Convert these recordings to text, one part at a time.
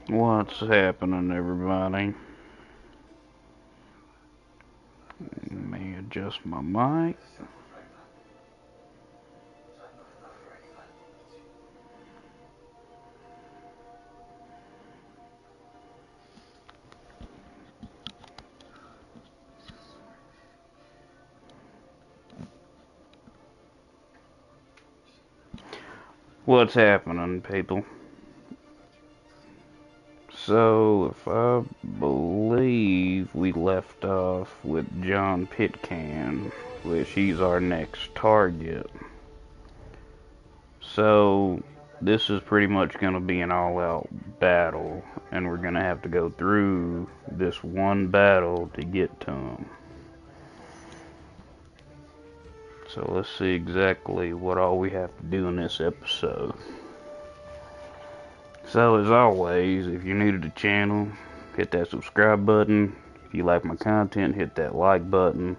What's happening, everybody? Let me adjust my mic. What's happening, people? So, if I believe we left off with John Pitcairn, which he's our next target. So, this is pretty much going to be an all-out battle, and we're going to have to go through this one battle to get to him. So let's see exactly what all we have to do in this episode. So as always, if you're new to the channel, hit that subscribe button. If you like my content, hit that like button.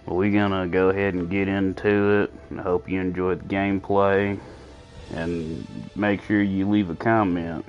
Well, we're gonna go ahead and get into it. I hope you enjoyed the gameplay, and make sure you leave a comment.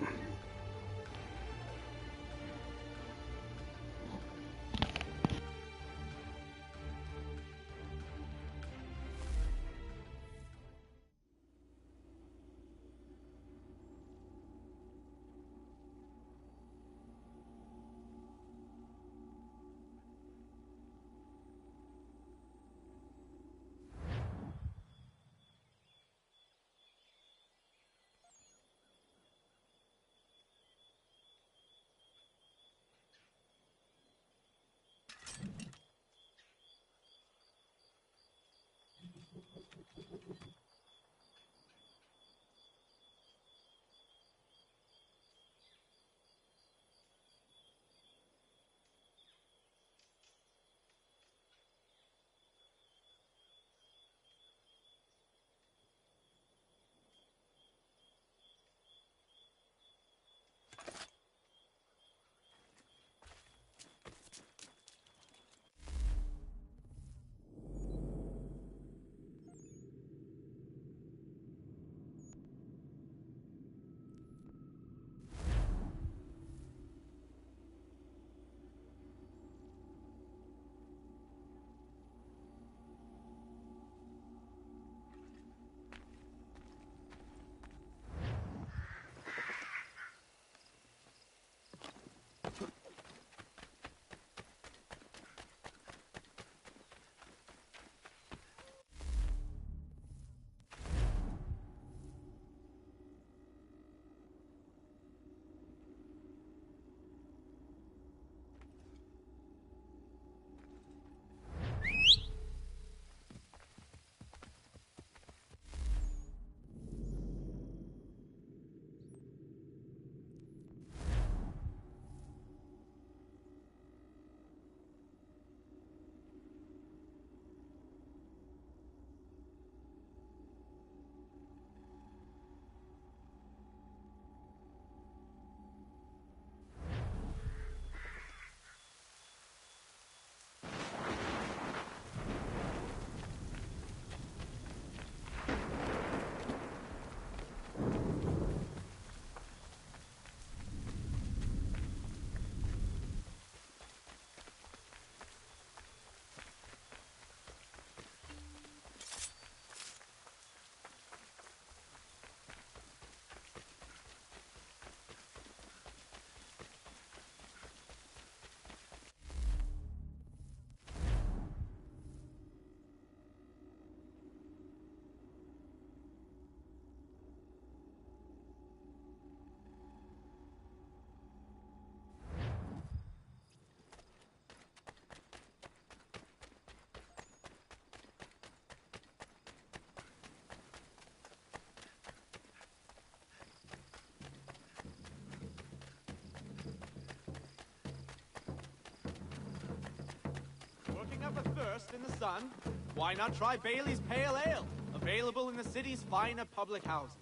Working up a thirst in the sun? Why not try Bailey's Pale Ale? Available in the city's finer public houses.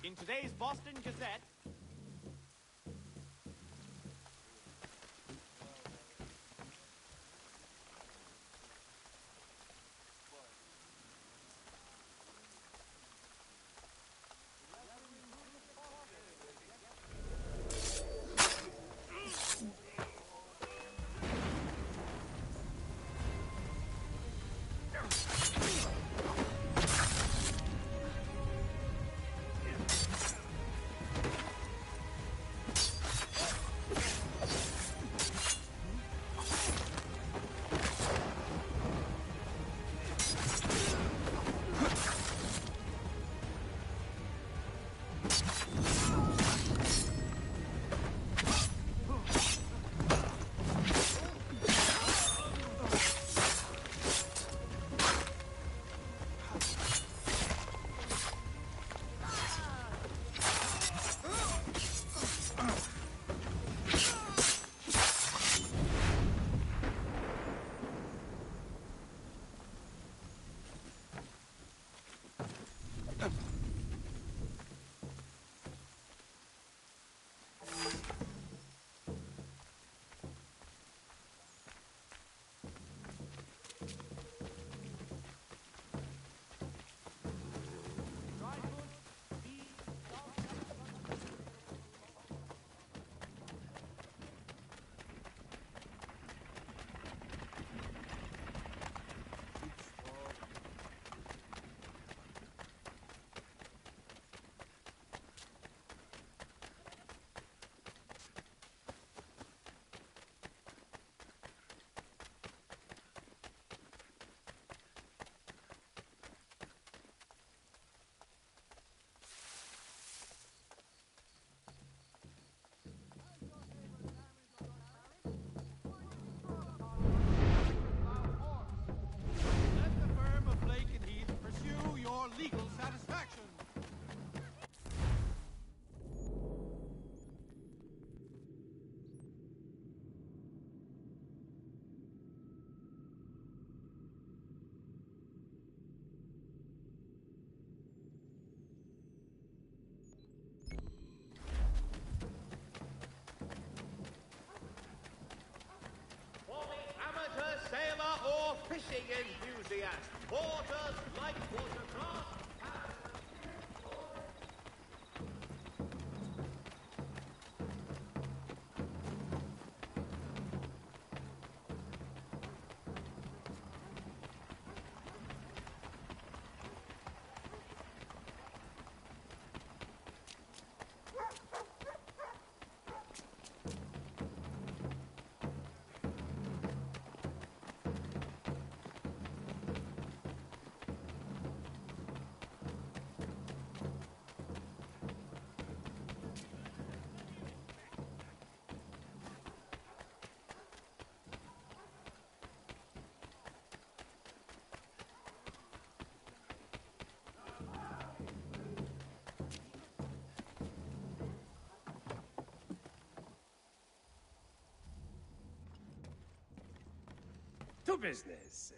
In today's Boston Gazette, Let the firm of Blake and Heath pursue your legal satisfaction. For the amateur sailor or fishing enthusiast, waters like watercraft. To business.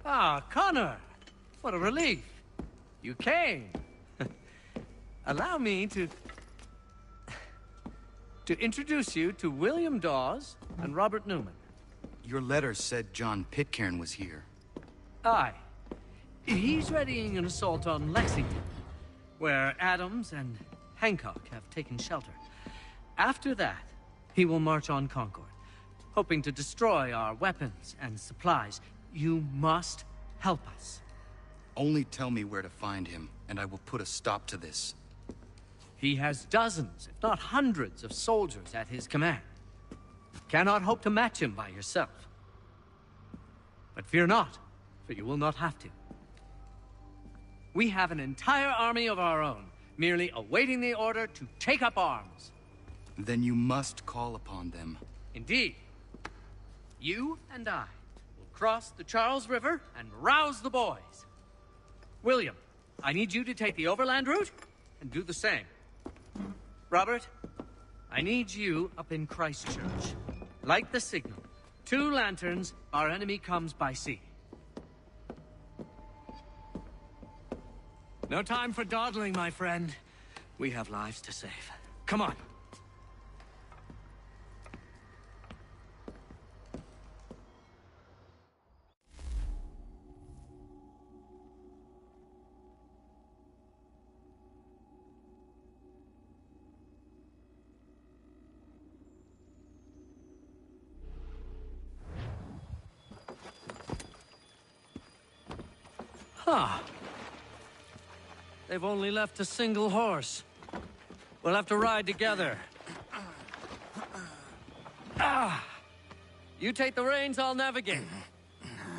Ah, Connor! What a relief. You came. Allow me to... to introduce you to William Dawes and Robert Newman. Your letter said John Pitcairn was here. Aye. He's readying an assault on Lexington, where Adams and Hancock have taken shelter. After that, he will march on Concord, hoping to destroy our weapons and supplies. You must help us. Only tell me where to find him, and I will put a stop to this. He has dozens, if not hundreds, of soldiers at his command. Cannot hope to match him by yourself. But fear not, for you will not have to. We have an entire army of our own, merely awaiting the order to take up arms. Then you must call upon them. Indeed. You and I will cross the Charles River and rouse the boys. William, I need you to take the overland route and do the same. Robert, I need you up in Christchurch. Light the signal. 2 lanterns, our enemy comes by sea. No time for dawdling, my friend. We have lives to save. Come on. Huh. They've only left a single horse. We'll have to ride together. You take the reins, I'll navigate.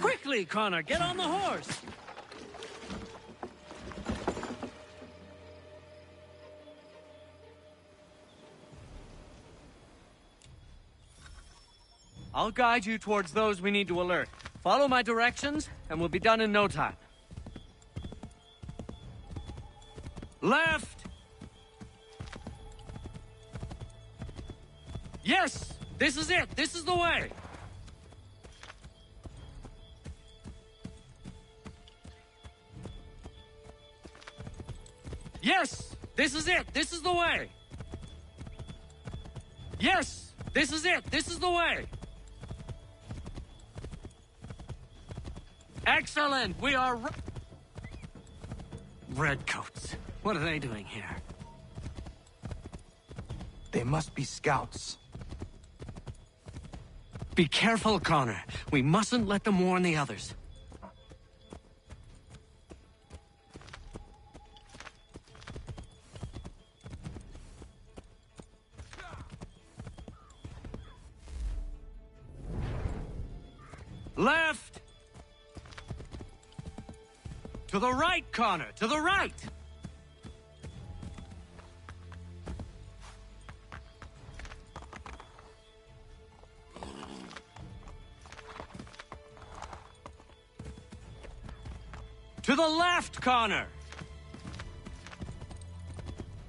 Quickly, Connor, get on the horse! I'll guide you towards those we need to alert. Follow my directions, and we'll be done in no time. Left! Yes! This is it! This is the way! Yes! This is it! This is the way! Yes! This is it! This is the way! Excellent! We are... Redcoats. What are they doing here? They must be scouts. Be careful, Connor. We mustn't let them warn the others. Left! To the right, Connor! To the right! To the left, Connor!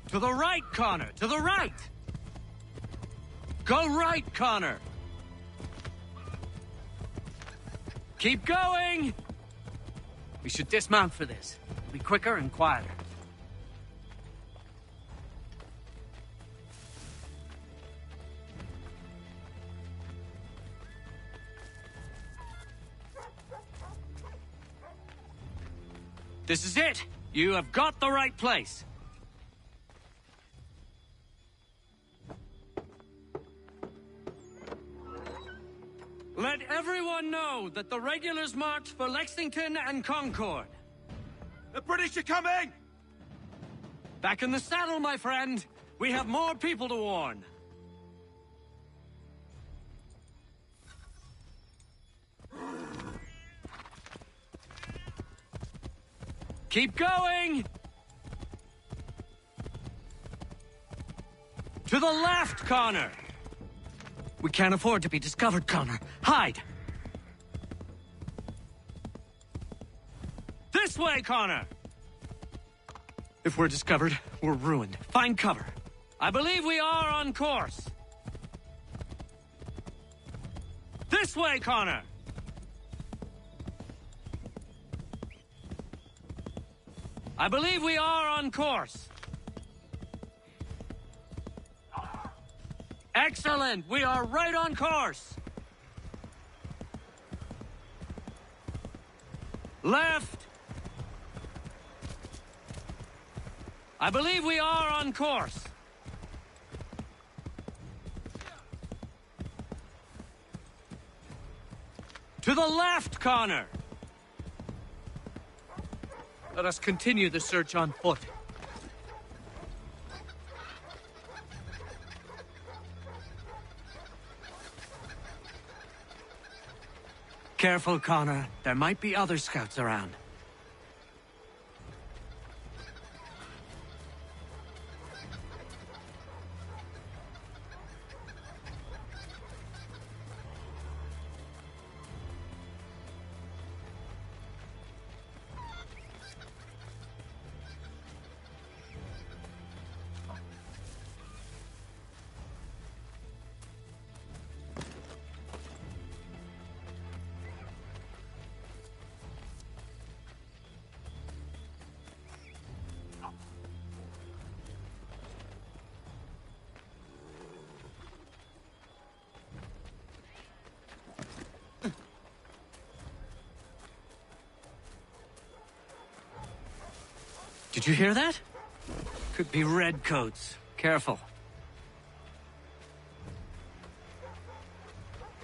To the right, Connor! To the right! Go right, Connor! Keep going! We should dismount for this. It'll be quicker and quieter. This is it! You have got the right place! Let everyone know that the regulars marched for Lexington and Concord. The British are coming! Back in the saddle, my friend! We have more people to warn. Keep going! To the left, Connor! We can't afford to be discovered, Connor. Hide! This way, Connor! If we're discovered, we're ruined. Find cover. I believe we are on course. This way, Connor! I believe we are on course. Excellent! We are right on course! Left! I believe we are on course. To the left, Connor! Let us continue the search on foot. Careful, Connor. There might be other scouts around. Did you hear that? Could be redcoats. Careful.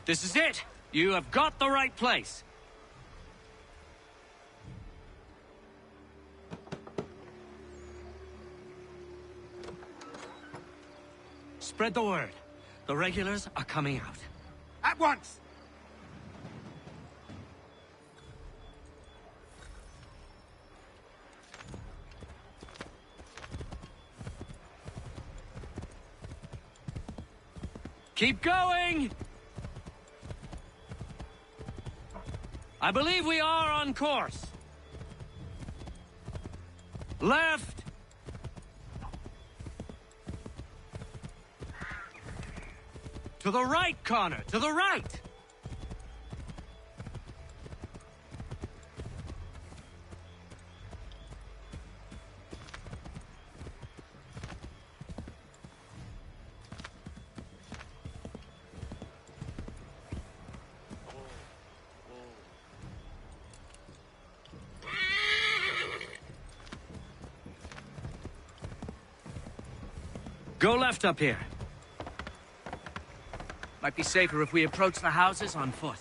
This is it! You have got the right place! Spread the word. The regulars are coming out. At once! Keep going! I believe we are on course. Left! To the right, Connor! To the right! Go left up here. Might be safer if we approach the houses on foot.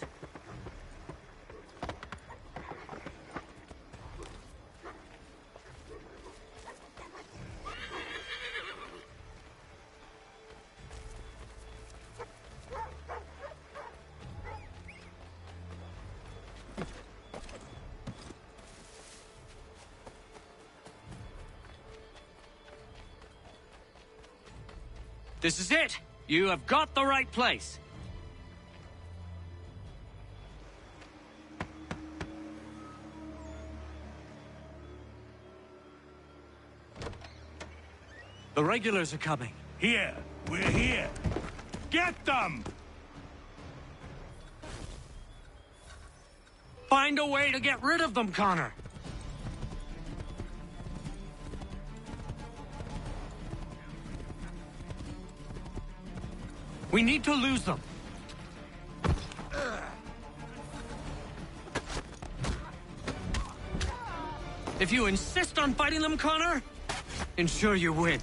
This is it! You have got the right place! The regulars are coming. Here! We're here! Get them! Find a way to get rid of them, Connor! We need to lose them. If you insist on fighting them, Connor, ensure you win.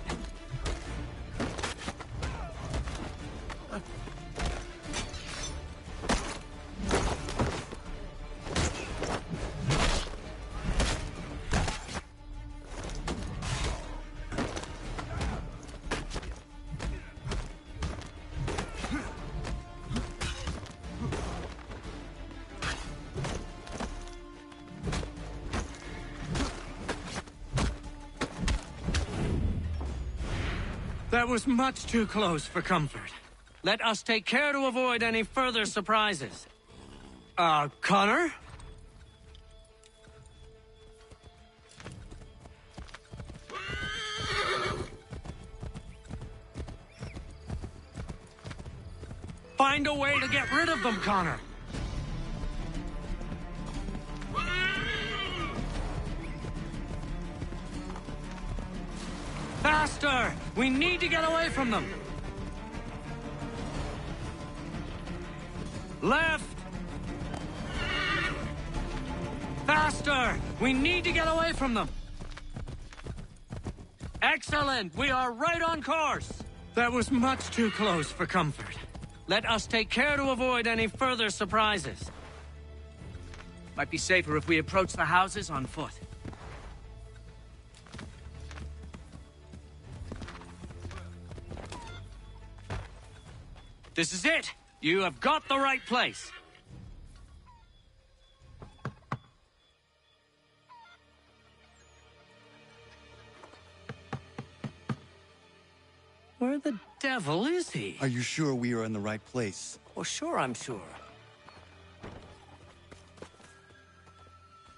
That was much too close for comfort. Let us take care to avoid any further surprises. Connor? Find a way to get rid of them, Connor. Faster! We need to get away from them! Left! Faster! We need to get away from them! Excellent! We are right on course! That was much too close for comfort. Let us take care to avoid any further surprises. Might be safer if we approach the houses on foot. This is it! You have got the right place! Where the devil is he? Are you sure we are in the right place? Oh, sure, I'm sure.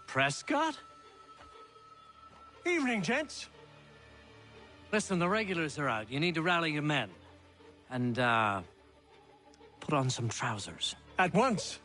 Prescott? Evening, gents. Listen, the regulars are out. You need to rally your men. And, put on some trousers. At once.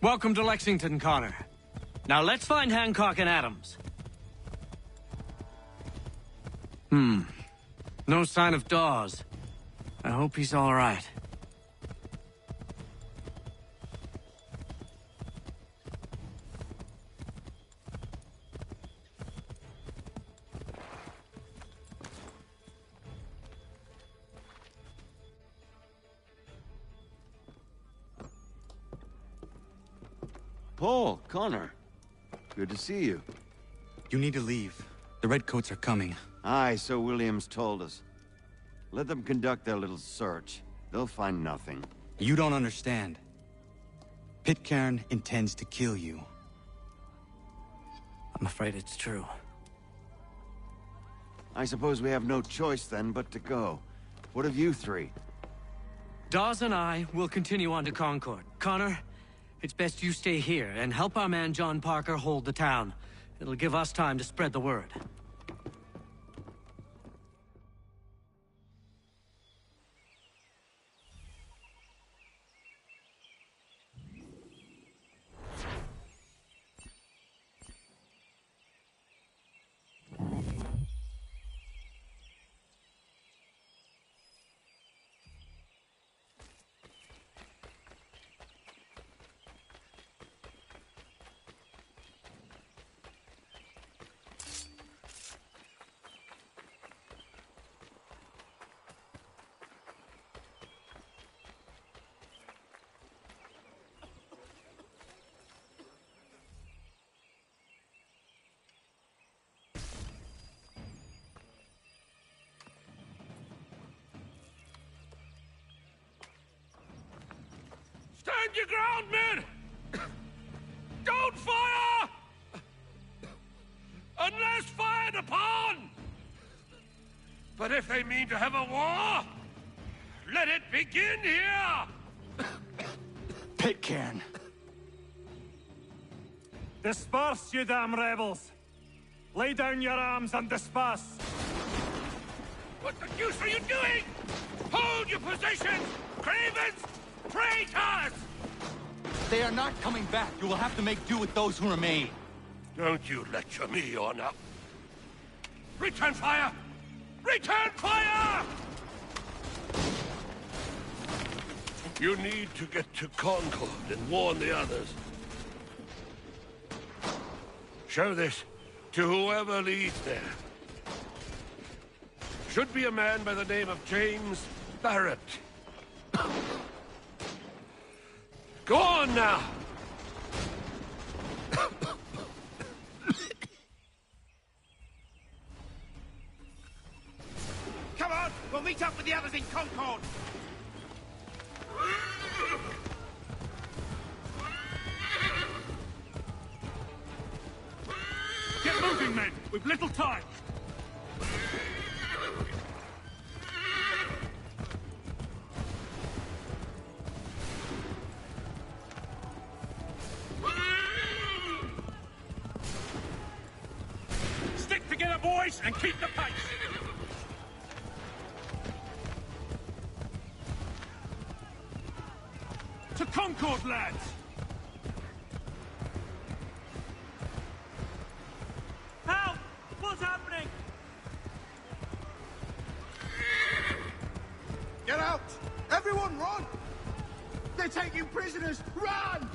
Welcome to Lexington, Connor. Now let's find Hancock and Adams. No sign of Dawes. I hope he's all right. Paul, Connor. Good to see you. You need to leave. The Redcoats are coming. Aye, so Williams told us. Let them conduct their little search. They'll find nothing. You don't understand. Pitcairn intends to kill you. I'm afraid it's true. I suppose we have no choice then but to go. What of you three? Dawes and I will continue on to Concord. Connor, it's best you stay here and help our man John Parker hold the town. It'll give us time to spread the word. Stand your ground, men! Don't fire! Unless fired upon! But if they mean to have a war, let it begin here! Pitcairn! Disperse, you damn rebels! Lay down your arms and disperse! What the deuce are you doing? Hold your positions! Cravens! Traitors! They are not coming back. You will have to make do with those who remain. Don't you lecture me on up. Return fire! Return fire! You need to get to Concord and warn the others. Show this to whoever leads there. Should be a man by the name of James Barrett. Go on now! Come on, we'll meet up with the others in Concord. Get moving, men! We've little time! boys, and keep the pace! To Concord, lads! Help! What's happening? Get out! Everyone run! They're taking prisoners! Run!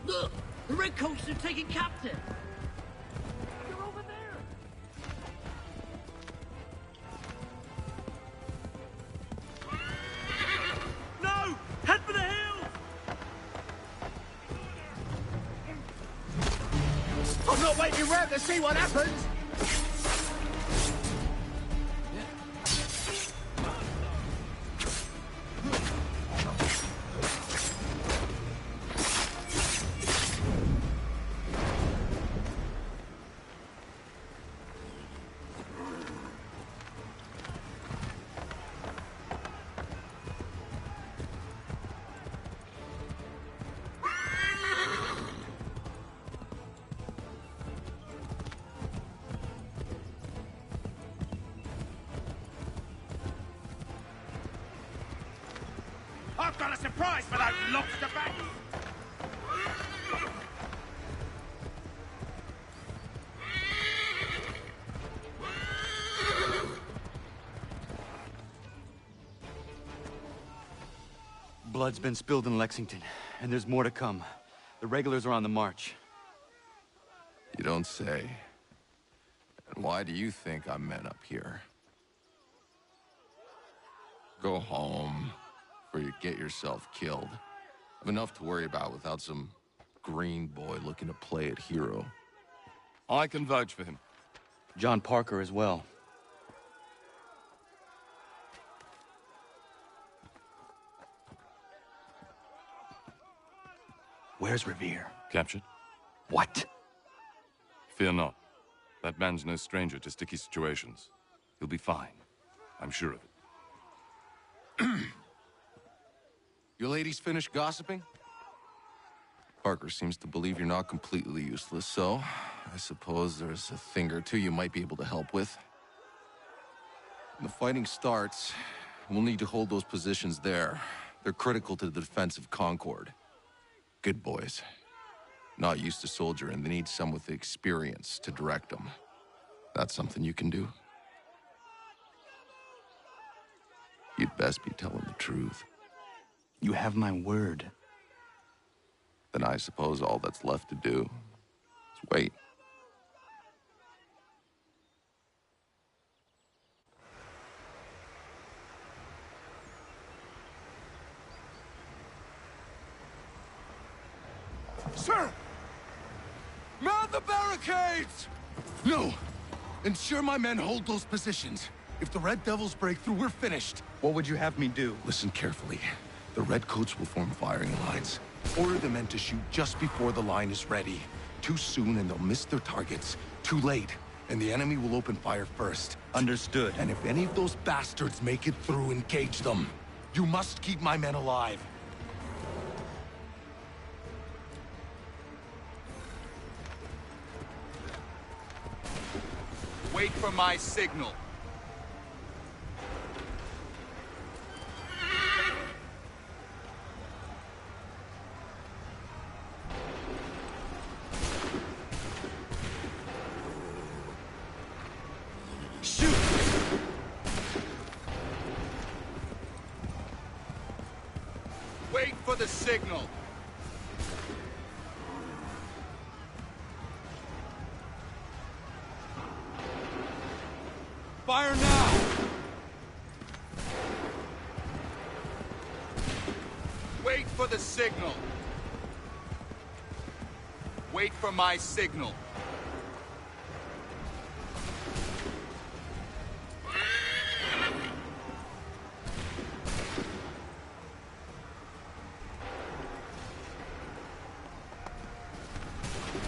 Look! The Redcoats are taken captive! They're over there! No! Head for the hills! I'm not waiting around to see what happens! I've got a surprise for those lobster bats! Blood's been spilled in Lexington, and there's more to come. The regulars are on the march. You don't say. And why do you think I'm men up here? Go home, or you get yourself killed. I've enough to worry about without some green boy looking to play it hero. I can vouch for him. John Parker as well. Where's Revere? Captured? What? Fear not. That man's no stranger to sticky situations. He'll be fine. I'm sure of it. You ladies finished gossiping? Parker seems to believe you're not completely useless, so I suppose there's a thing or two you might be able to help with. When the fighting starts, we'll need to hold those positions there. They're critical to the defense of Concord. Good boys. Not used to soldiering, they need some with experience to direct them. That's something you can do? You'd best be telling the truth. You have my word. Then I suppose all that's left to do is wait. Sir! Mount the barricades! No! Ensure my men hold those positions. If the Red Devils break through, we're finished. What would you have me do? Listen carefully. The Redcoats will form firing lines. Order the men to shoot just before the line is ready. Too soon and they'll miss their targets. Too late, and the enemy will open fire first. Understood. And if any of those bastards make it through, engage them. You must keep my men alive. Wait for my signal. Shoot! Wait for the signal. Fire now! Wait for the signal. Wait for my signal.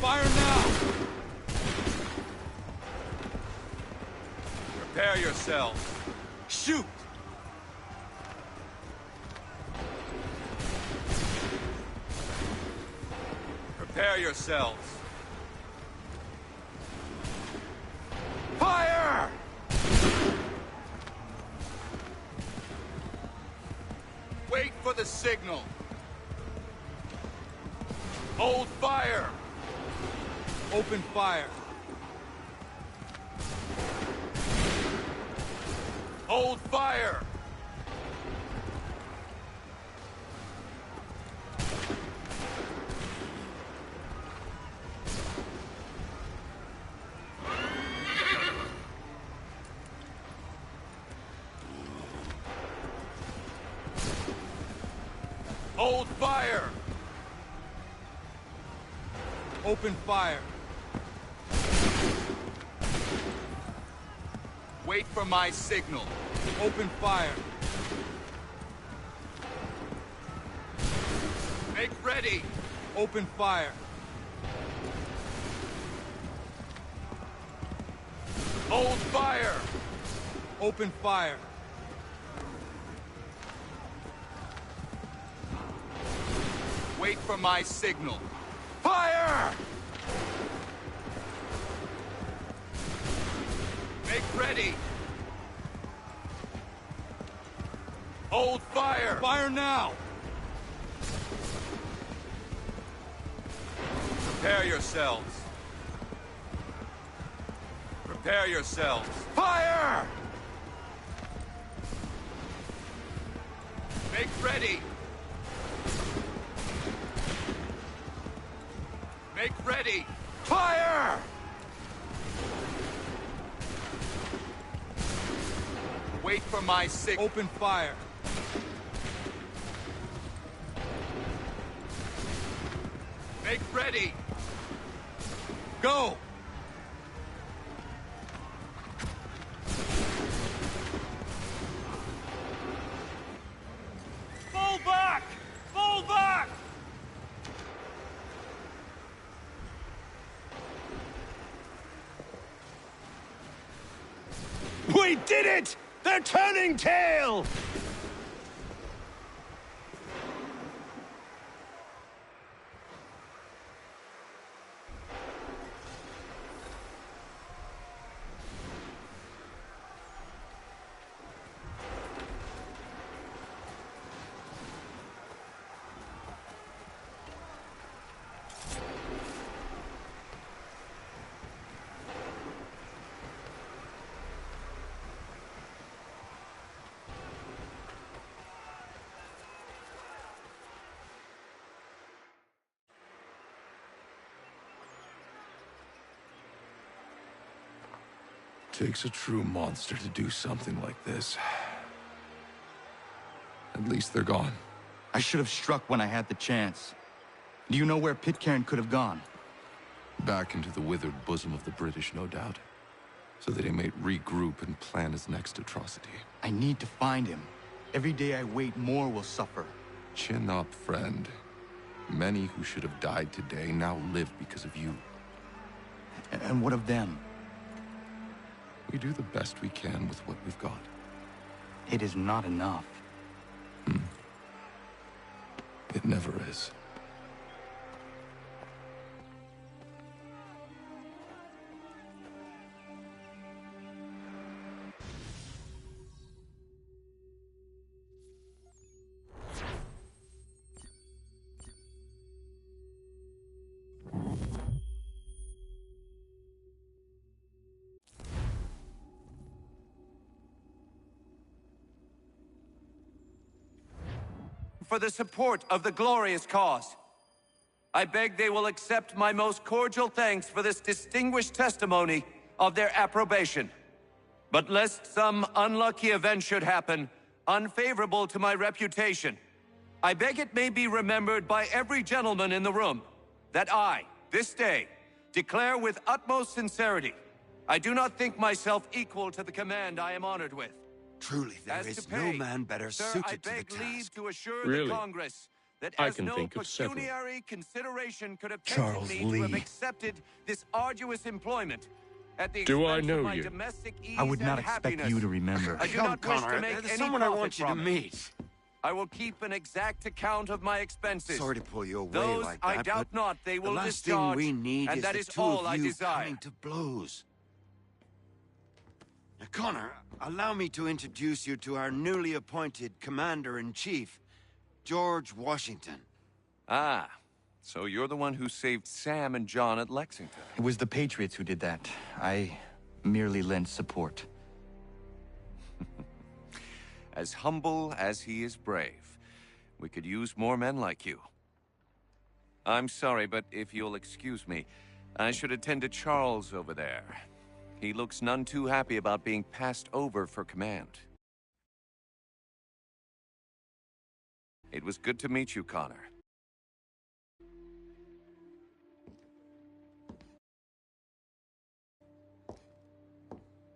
Fire now! Prepare yourselves. Shoot! Prepare yourselves. Fire! Wait for the signal. Hold fire. Open fire. Hold fire. Hold fire! Open fire. Wait for my signal. Open fire. Make ready. Open fire. Hold fire. Open fire. Wait for my signal. Fire! Make ready. Hold fire. Fire now. Prepare yourselves. Prepare yourselves. Fire! Make ready. Make ready! Fire! Wait for my signal. Open fire. Make ready! Go! Fall back! Fall back! We did it! They're turning tail! Takes a true monster to do something like this. At least they're gone. I should have struck when I had the chance. Do you know where Pitcairn could have gone? Back into the withered bosom of the British, no doubt. So that he may regroup and plan his next atrocity. I need to find him. Every day I wait, more will suffer. Chin up, friend. Many who should have died today now live because of you. And what of them? We do the best we can with what we've got. It is not enough. It never is. For the support of the glorious cause. I beg they will accept my most cordial thanks for this distinguished testimony of their approbation. But lest some unlucky event should happen, unfavorable to my reputation, I beg it may be remembered by every gentleman in the room that I, this day, declare with utmost sincerity, I do not think myself equal to the command I am honored with. Truly, there is no man better suited to the task. Leave to assure Really? the Congress that I as can no think of several. pecuniary consideration could have Charles tempted me to have Lee. accepted this arduous employment at the Do I expense know of my you? domestic ease I would not and expect happiness. you to remember. I do Come, not wish to Conrad, make there's any someone I profit want you to from it. meet. I will keep an exact account of my expenses. Sorry to pull you away Those like that, I doubt but not they will the last discharge, thing we need and is that the is two all of I you desire. coming to blows. Now, Connor, allow me to introduce you to our newly appointed Commander-in-Chief, George Washington. Ah, so you're the one who saved Sam and John at Lexington. It was the Patriots who did that. I merely lent support. As humble as he is brave. We could use more men like you. I'm sorry, but if you'll excuse me, I should attend to Charles over there. He looks none too happy about being passed over for command. It was good to meet you, Connor.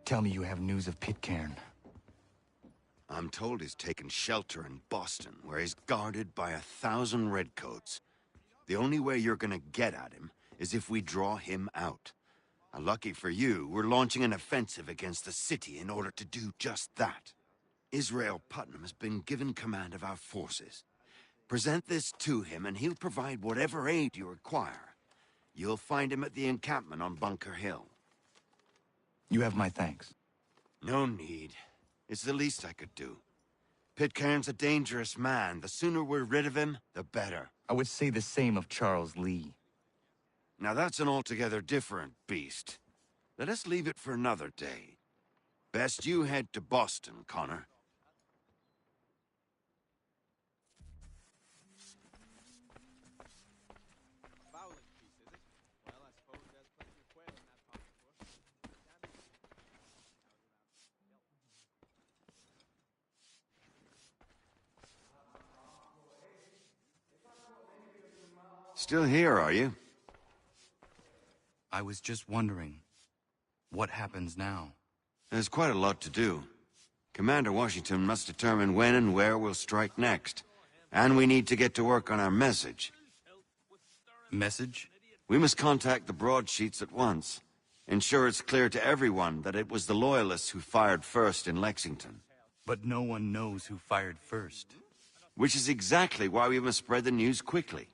Tell me you have news of Pitcairn. I'm told he's taken shelter in Boston, where he's guarded by 1,000 redcoats. The only way you're gonna get at him is if we draw him out. Now, lucky for you, we're launching an offensive against the city in order to do just that. Israel Putnam has been given command of our forces. Present this to him, and he'll provide whatever aid you require. You'll find him at the encampment on Bunker Hill. You have my thanks. No need. It's the least I could do. Pitcairn's a dangerous man. The sooner we're rid of him, the better. I would say the same of Charles Lee. Now that's an altogether different beast. Let us leave it for another day. Best you head to Boston, Connor. Fowling piece, is it? Well, I suppose there's plenty of quail in that part of the bush. Still here, are you? I was just wondering, what happens now? There's quite a lot to do. Commander Washington must determine when and where we'll strike next. And we need to get to work on our message. Message? We must contact the broadsheets at once. Ensure it's clear to everyone that it was the Loyalists who fired first in Lexington. But no one knows who fired first. Which is exactly why we must spread the news quickly.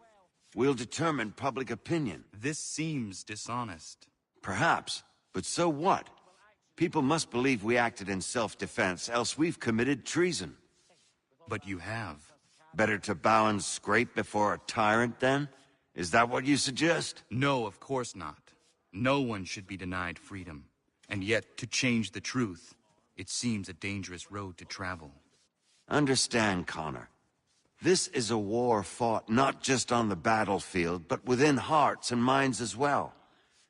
We'll determine public opinion. This seems dishonest. Perhaps, but so what? People must believe we acted in self-defense, else we've committed treason. But you have. Better to bow and scrape before a tyrant, then? Is that what you suggest? No, of course not. No one should be denied freedom. And yet, to change the truth, it seems a dangerous road to travel. Understand, Connor. This is a war fought not just on the battlefield, but within hearts and minds as well.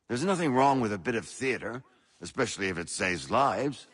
There's nothing wrong with a bit of theater, especially if it saves lives.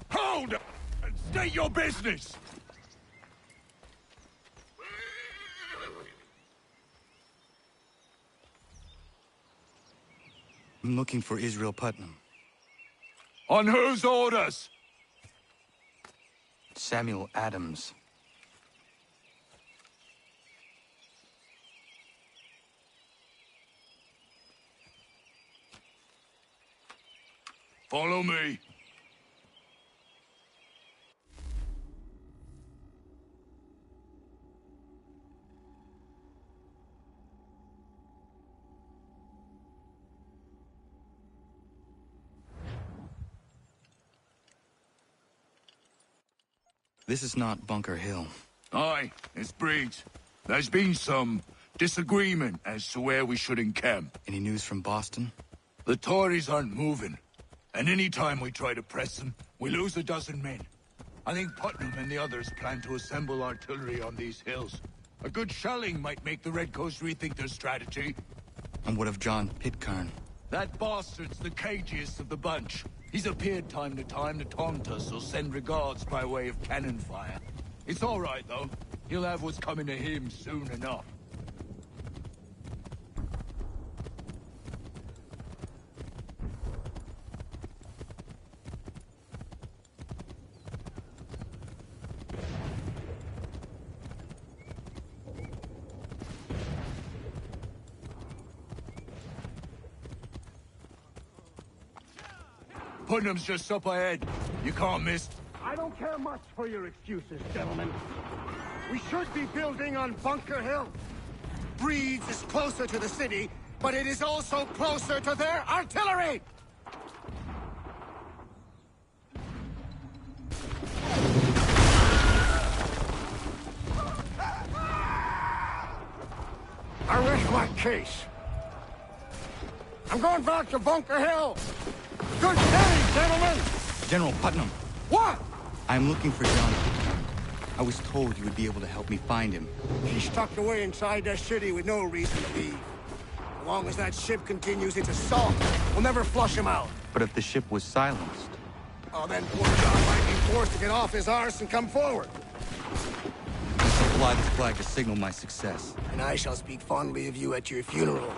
Hold up and state your business! I'm looking for Israel Putnam. On whose orders? Samuel Adams. Follow me. This is not Bunker Hill. Aye, it's Breeds. There's been some disagreement as to where we should encamp. Any news from Boston? The Tories aren't moving, and any time we try to press them, we lose a dozen men. I think Putnam and the others plan to assemble artillery on these hills. A good shelling might make the Redcoats rethink their strategy. And what of John Pitcairn? That bastard's the cagiest of the bunch. He's appeared time to taunt us or send regards by way of cannon fire. It's all right, though. He'll have what's coming to him soon enough. Putnam's just up ahead. You can't miss. I don't care much for your excuses, gentlemen. We should be building on Bunker Hill. Breeds is closer to the city, but it is also closer to their artillery! I rest my case. I'm going back to Bunker Hill. Good day, gentlemen! General Putnam. What? I'm looking for John Pitcairn. I was told you would be able to help me find him. He's tucked away inside that city with no reason to leave. As long as that ship continues its assault, we'll never flush him out. But if the ship was silenced... Oh, then poor John might be forced to get off his arse and come forward. I shall fly this flag to signal my success. And I shall speak fondly of you at your funeral.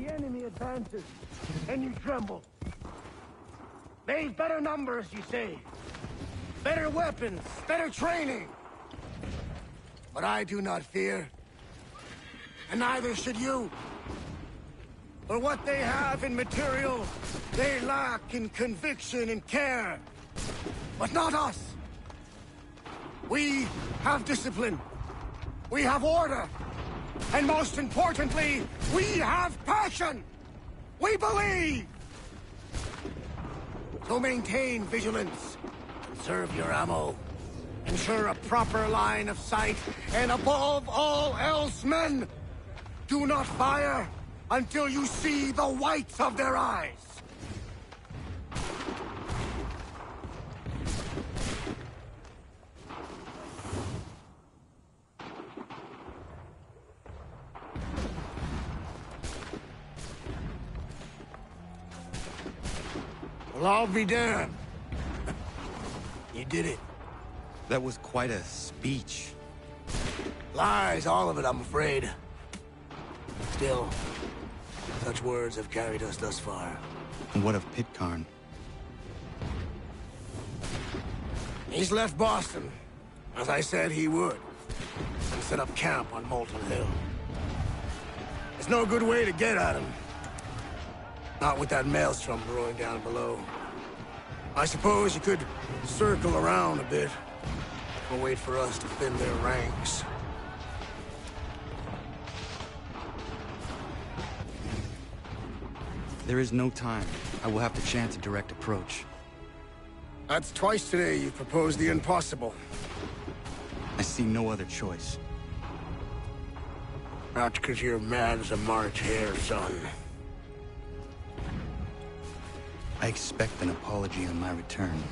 The enemy advances, and you tremble. They've better numbers, you say. Better weapons, better training. But I do not fear. And neither should you. For what they have in material, they lack in conviction and care. But not us. We have discipline. We have order. And most importantly, we have passion! We believe! So maintain vigilance. Conserve your ammo. Ensure a proper line of sight. And above all else, men, do not fire until you see the whites of their eyes. Well, I'll be damned. You did it. That was quite a speech. Lies, all of it, I'm afraid. Still, such words have carried us thus far. And what of Pitcairn? He's left Boston, as I said he would, and set up camp on Molten Hill. There's no good way to get at him. Not with that maelstrom brewing down below. I suppose you could circle around a bit, or wait for us to thin their ranks. There is no time. I will have to chance a direct approach. That's twice today you've proposed the impossible. I see no other choice. Not because you're mad as a March hare, son. I expect an apology on my return.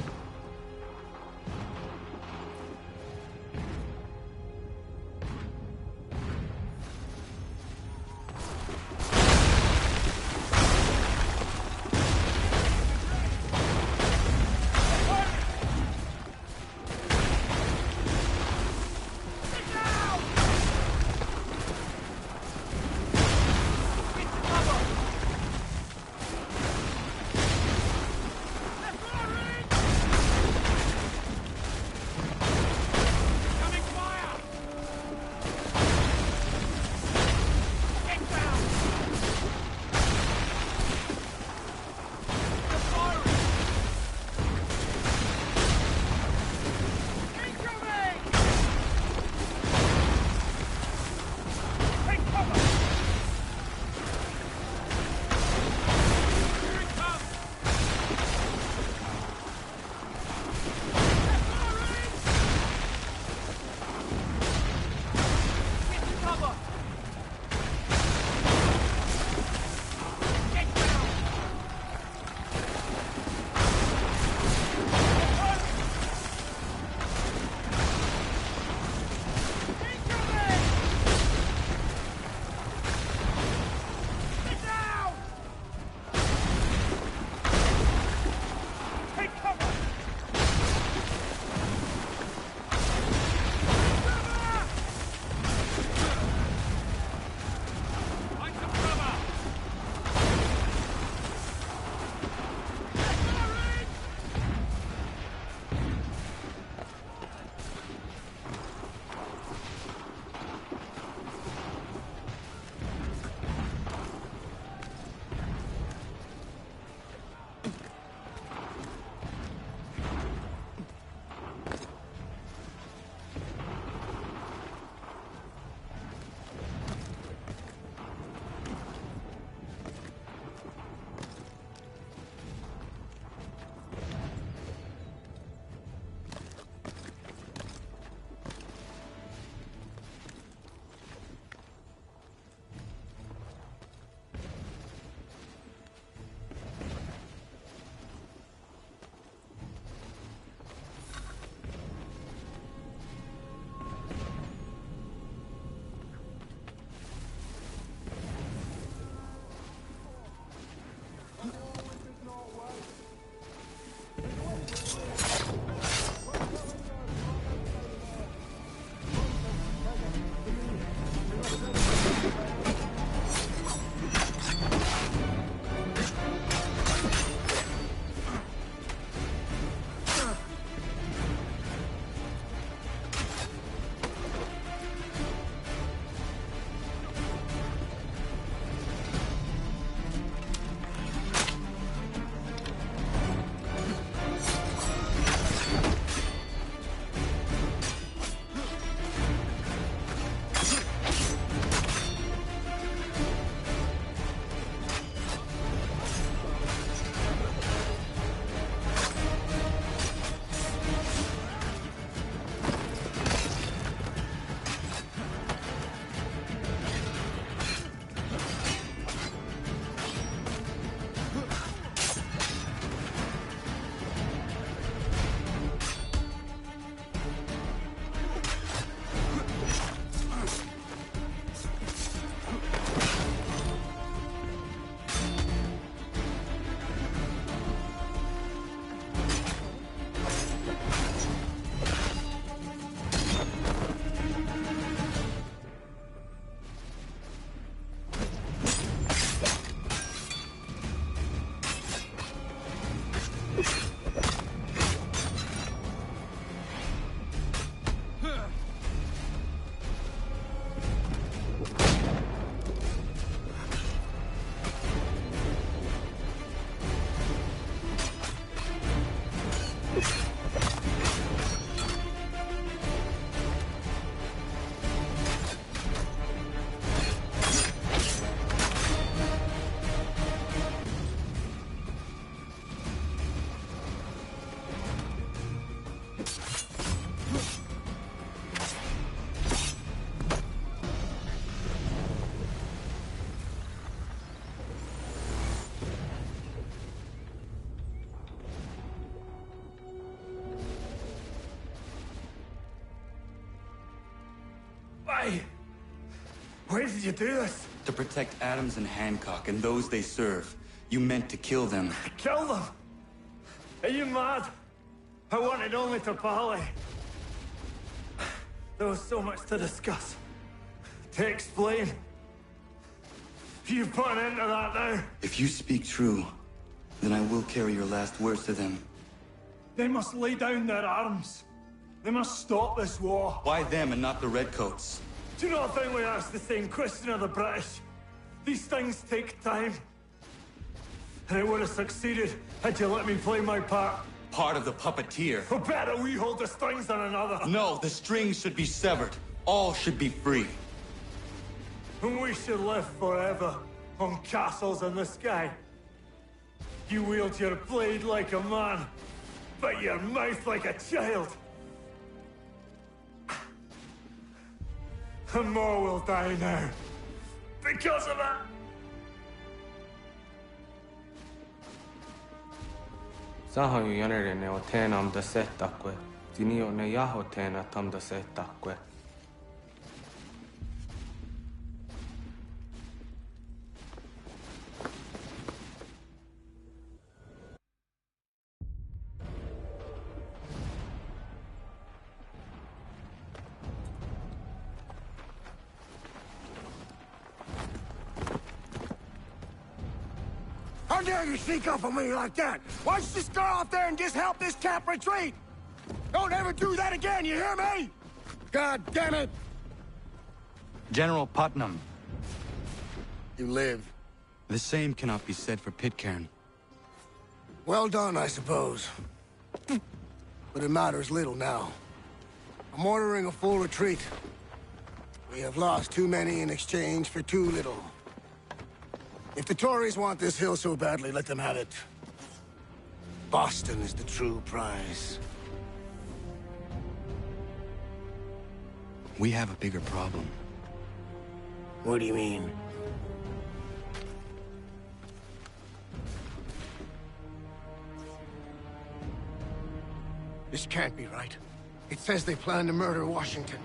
Why? Why did you do this? To protect Adams and Hancock and those they serve, you meant to kill them. Kill them? Are you mad? I wanted only to parley. There was so much to discuss, to explain. You put an end to that now. If you speak true, then I will carry your last words to them. They must lay down their arms. They must stop this war. Why them and not the Redcoats? Do you not think we asked the same question of the British? These things take time. And it would have succeeded had you let me play my part. Part of the puppeteer. Or better, we hold the strings on another. No, the strings should be severed. All should be free. And we should live forever on castles in the sky. You wield your blade like a man, but your mouth like a child. And more will die now. Because of it. Sahoy yanere ne otenam da setakwe. Dinio ne yahotena tam da setakwe. How dare you sneak up on me like that? Why don't you just go out there and just help this camp retreat? Don't ever do that again, you hear me? God damn it! General Putnam. You live. The same cannot be said for Pitcairn. Well done, I suppose. But it matters little now. I'm ordering a full retreat. We have lost too many in exchange for too little. If the Tories want this hill so badly, let them have it. Boston is the true prize. We have a bigger problem. What do you mean? This can't be right. It says they plan to murder Washington.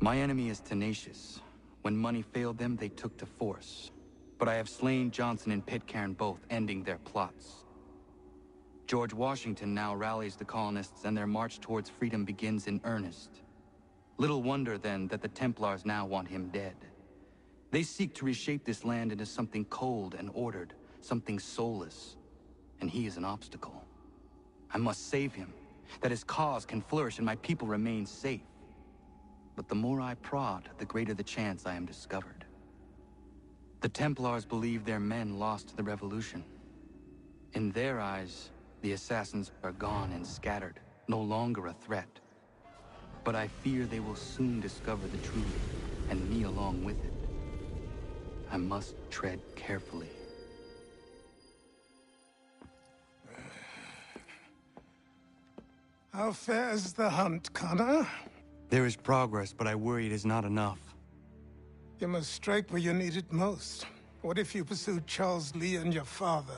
My enemy is tenacious. When money failed them, they took to force. But I have slain Johnson and Pitcairn both, ending their plots. George Washington now rallies the colonists, and their march towards freedom begins in earnest. Little wonder, then, that the Templars now want him dead. They seek to reshape this land into something cold and ordered, something soulless. And he is an obstacle. I must save him, that his cause can flourish and my people remain safe. But the more I prod, the greater the chance I am discovered. The Templars believe their men lost the revolution. In their eyes, the assassins are gone and scattered, no longer a threat. But I fear they will soon discover the truth, and me along with it. I must tread carefully. How fares the hunt, Connor? There is progress, but I worry it is not enough. You must strike where you need it most. What if you pursued Charles Lee and your father?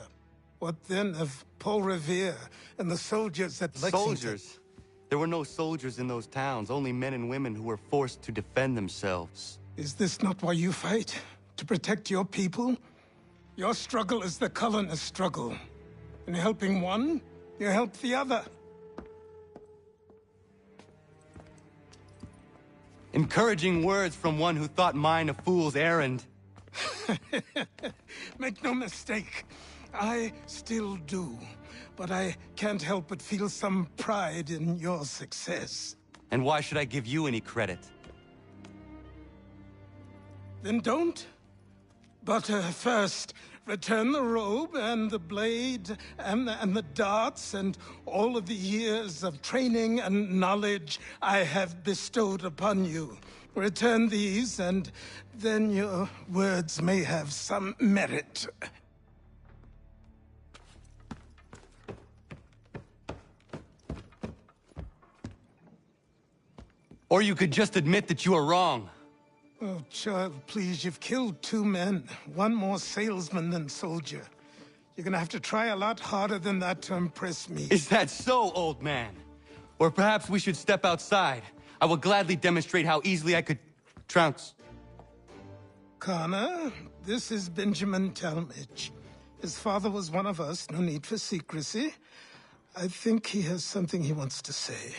What then of Paul Revere and the soldiers at Lexington? Soldiers? There were no soldiers in those towns, only men and women who were forced to defend themselves. Is this not why you fight? To protect your people? Your struggle is the colonist struggle. In helping one, you help the other. Encouraging words from one who thought mine a fool's errand. Make no mistake, I still do. But I can't help but feel some pride in your success. And why should I give you any credit? Then don't. But first, return the robe and the blade and the darts and all of the years of training and knowledge I have bestowed upon you. Return these, and then your words may have some merit. Or you could just admit that you are wrong. Oh, child, please, you've killed 2 men. One more salesman than soldier. You're gonna have to try a lot harder than that to impress me. Is that so, old man? Or perhaps we should step outside. I will gladly demonstrate how easily I could trounce. Connor, this is Benjamin Talmadge. His father was one of us, no need for secrecy. I think he has something he wants to say.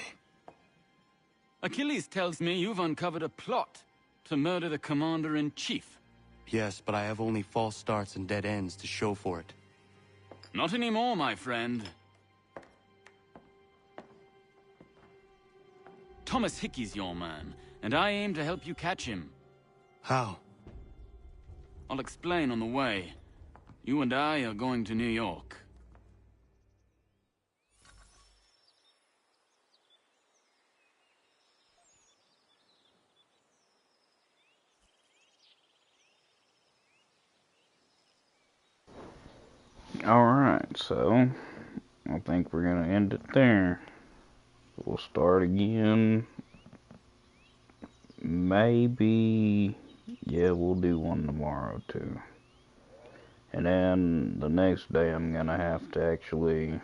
Achilles tells me you've uncovered a plot to murder the Commander-in-Chief. Yes, but I have only false starts and dead ends to show for it. Not anymore, my friend. Thomas Hickey's your man, and I aim to help you catch him. How? I'll explain on the way. You and I are going to New York. Alright, so I think we're gonna end it there. We'll start again. Maybe, yeah, we'll do one tomorrow too. And then the next day I'm gonna have to actually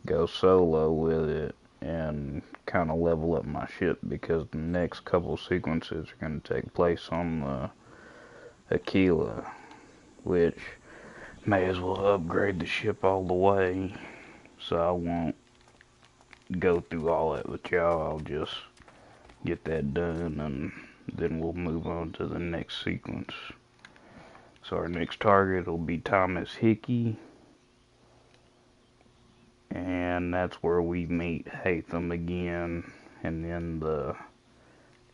go solo with it and kind of level up my ship, because the next couple sequences are gonna take place on the Aquila, which may as well upgrade the ship all the way, so I won't go through all that with y'all. I'll just get that done, and then we'll move on to the next sequence. So our next target will be Thomas Hickey, and that's where we meet Hatham again, and then the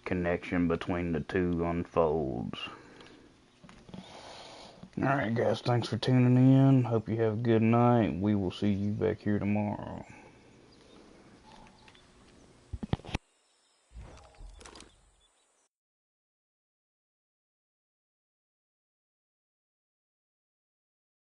connection between the two unfolds. Alright guys, thanks for tuning in. Hope you have a good night. We will see you back here tomorrow.